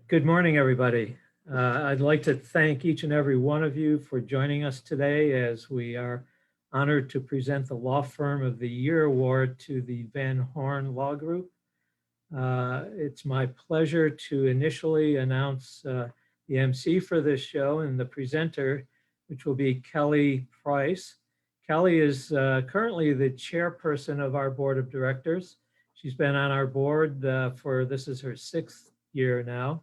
Good morning, everybody. I'd like to thank each and every one of you for joining us today as we are honored to present the Law Firm of the Year Award to the Van Horn Law Group. It's my pleasure to initially announce the MC for this show and the presenter, which will be Kelly Price. Kelly is currently the chairperson of our board of directors. She's been on our board this is her 6th year now.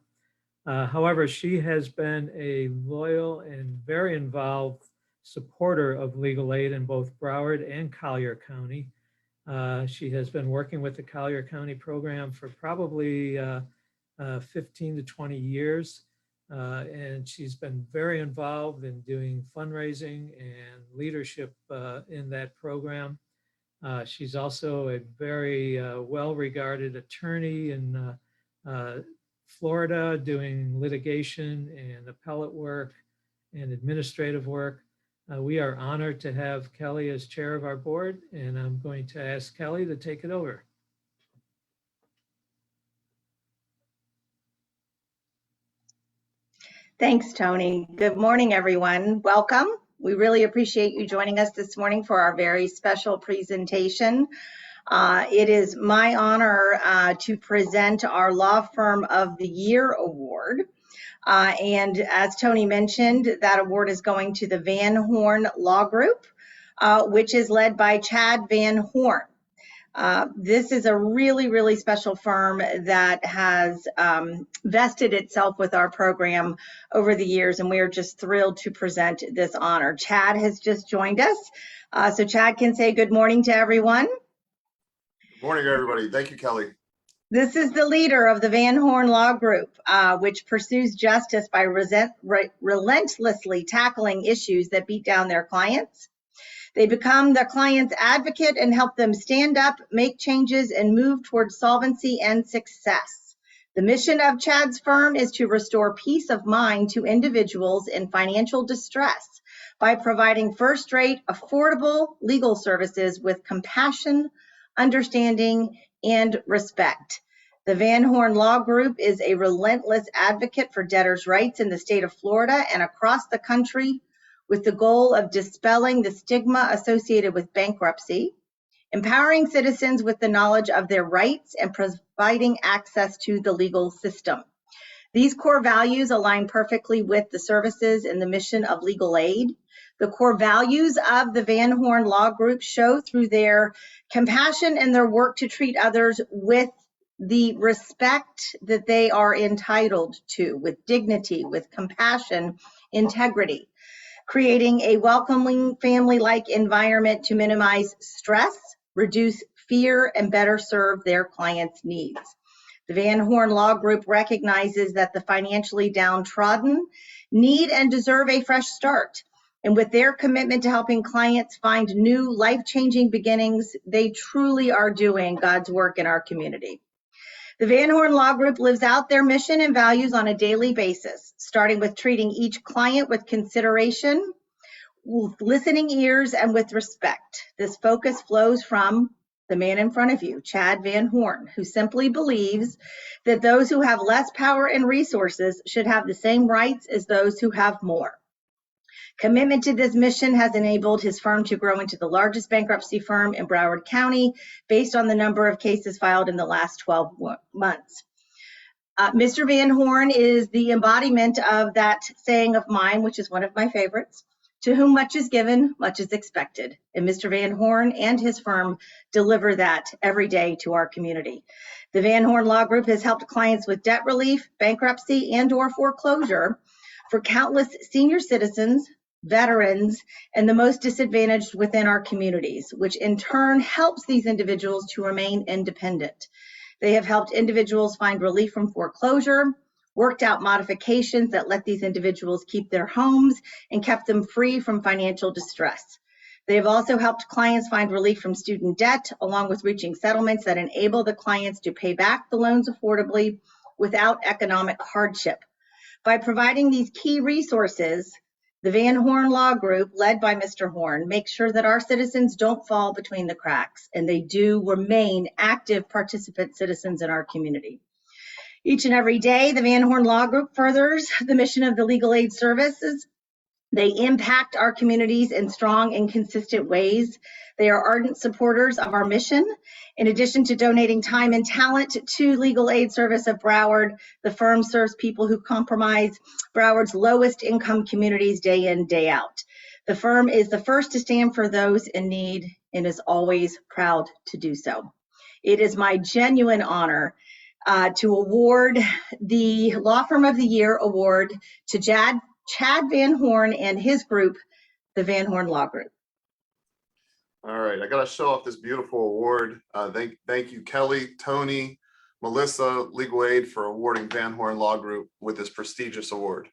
However, she has been a loyal and very involved supporter of legal aid in both Broward and Collier County. She has been working with the Collier County program for probably 15 to 20 years. And she's been very involved in doing fundraising and leadership in that program. She's also a very well-regarded attorney in Florida, doing litigation and appellate work and administrative work. We are honored to have Kelly as chair of our board, and I'm going to ask Kelly to take it over. Thanks, Tony. Good morning, everyone. Welcome. We really appreciate you joining us this morning for our very special presentation. It is my honor to present our Law Firm of the Year Award. And as Tony mentioned, that award is going to the Van Horn Law Group, which is led by Chad Van Horn. This is a really, really special firm that has vested itself with our program over the years, and we are just thrilled to present this honor. Chad has just joined us, so Chad can say good morning to everyone. Good morning, everybody. Thank you, Kelly. This is the leader of the Van Horn Law Group, which pursues justice by relentlessly tackling issues that beat down their clients. They become the client's advocate and help them stand up, make changes, and move towards solvency and success. The mission of Chad's firm is to restore peace of mind to individuals in financial distress by providing first-rate, affordable legal services with compassion, understanding, and respect. The Van Horn Law Group is a relentless advocate for debtors' rights in the state of Florida and across the country, with the goal of dispelling the stigma associated with bankruptcy, empowering citizens with the knowledge of their rights, and providing access to the legal system. These core values align perfectly with the services and the mission of legal aid. The core values of the Van Horn Law Group show through their compassion and their work to treat others with the respect that they are entitled to, with dignity, with compassion, integrity, creating a welcoming family-like environment to minimize stress, reduce fear, and better serve their clients' needs. The Van Horn Law Group recognizes that the financially downtrodden need and deserve a fresh start. And with their commitment to helping clients find new life-changing beginnings, they truly are doing God's work in our community. The Van Horn Law Group lives out their mission and values on a daily basis, starting with treating each client with consideration, with listening ears, and with respect. This focus flows from the man in front of you, Chad Van Horn, who simply believes that those who have less power and resources should have the same rights as those who have more. Commitment to this mission has enabled his firm to grow into the largest bankruptcy firm in Broward County based on the number of cases filed in the last 12 months. Mr. Van Horn is the embodiment of that saying of mine, which is one of my favorites: to whom much is given, much is expected. And Mr. Van Horn and his firm deliver that every day to our community. The Van Horn Law Group has helped clients with debt relief, bankruptcy, and/or foreclosure for countless senior citizens, veterans, and the most disadvantaged within our communities, which in turn helps these individuals to remain independent. They have helped individuals find relief from foreclosure, worked out modifications that let these individuals keep their homes, and kept them free from financial distress. They have also helped clients find relief from student debt, along with reaching settlements that enable the clients to pay back the loans affordably without economic hardship. By providing these key resources, the Van Horn Law Group, led by Mr. Horn, makes sure that our citizens don't fall between the cracks, and they do remain active participant citizens in our community. Each and every day, the Van Horn Law Group furthers the mission of the legal aid services. They impact our communities in strong and consistent ways. They are ardent supporters of our mission. In addition to donating time and talent to Legal Aid Service of Broward, the firm serves people who comprise Broward's lowest income communities day in, day out. The firm is the first to stand for those in need and is always proud to do so. It is my genuine honor to award the Law Firm of the Year award to Chad Van Horn and his group, the Van Horn Law Group. All right, I got to show off this beautiful award. Thank you, Kelly, Tony, Melissa, Legal Aid, for awarding Van Horn Law Group with this prestigious award.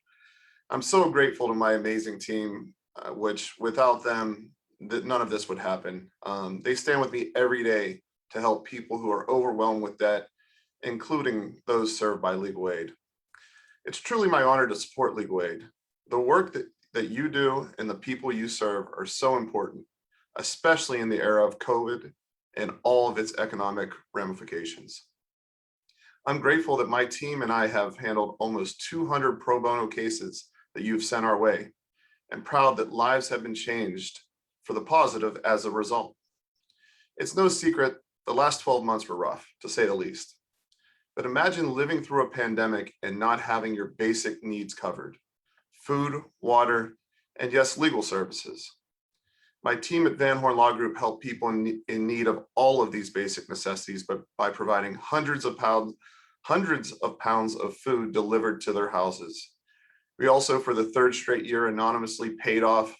I'm so grateful to my amazing team, which without them, none of this would happen. They stand with me every day to help people who are overwhelmed with debt, including those served by Legal Aid. It's truly my honor to support Legal Aid. The work that you do and the people you serve are so important, especially in the era of COVID and all of its economic ramifications. I'm grateful that my team and I have handled almost 200 pro bono cases that you've sent our way, and proud that lives have been changed for the positive as a result. It's no secret the last 12 months were rough, to say the least. But imagine living through a pandemic and not having your basic needs covered: food, water, and yes, legal services. My team at Van Horn Law Group help people in need of all of these basic necessities by providing hundreds of pounds of food delivered to their houses. We also, for the third straight year, anonymously paid off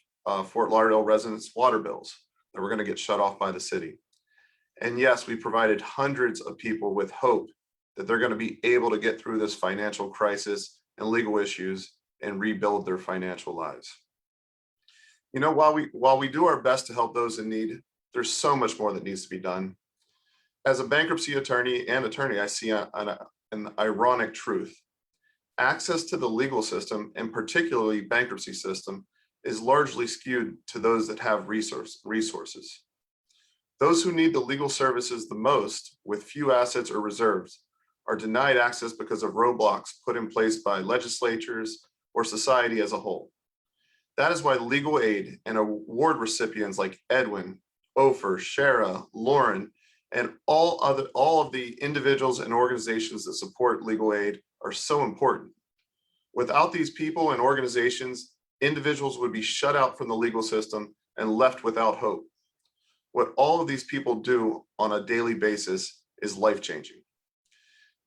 Fort Lauderdale residents' water bills that were going to get shut off by the city. And yes, we provided hundreds of people with hope that they're going to be able to get through this financial crisis and legal issues and rebuild their financial lives. You know, while we do our best to help those in need, there's so much more that needs to be done. As a bankruptcy attorney, I see an ironic truth. Access to the legal system, and particularly bankruptcy system, is largely skewed to those that have resources. Those who need the legal services the most, with few assets or reserves, are denied access because of roadblocks put in place by legislatures or society as a whole. That is why legal aid and award recipients like Edwin, Ofer, Shara, Lauren, and all of the individuals and organizations that support legal aid are so important. Without these people and organizations, individuals would be shut out from the legal system and left without hope. What all of these people do on a daily basis is life-changing.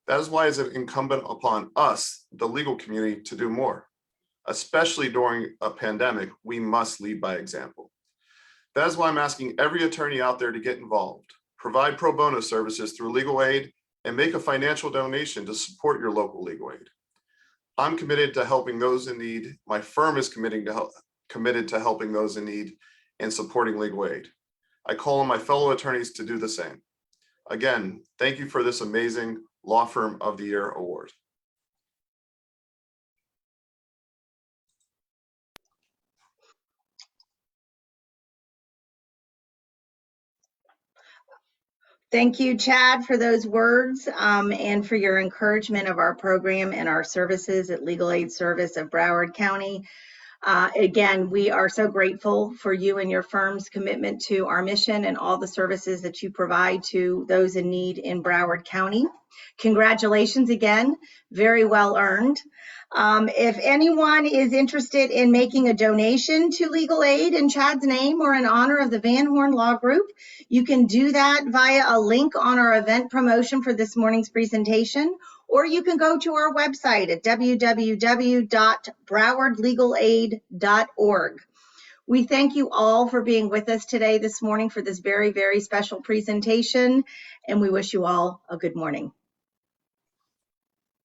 That is why it's incumbent upon us, the legal community, to do more. Especially during a pandemic, we must lead by example. That is why I'm asking every attorney out there to get involved, provide pro bono services through legal aid, and make a financial donation to support your local legal aid. I'm committed to helping those in need. My firm is committed to helping those in need and supporting legal aid. I call on my fellow attorneys to do the same. Again, thank you for this amazing Law Firm of the Year award. Thank you, Chad, for those words and for your encouragement of our program and our services at Legal Aid Service of Broward County. Again, we are so grateful for you and your firm's commitment to our mission and all the services that you provide to those in need in Broward County. Congratulations again, very well earned. If anyone is interested in making a donation to legal aid in Chad's name or in honor of the Van Horn Law Group, you can do that via a link on our event promotion for this morning's presentation, or you can go to our website at www.browardlegalaid.org. We thank you all for being with us today this morning for this very, very special presentation, and we wish you all a good morning.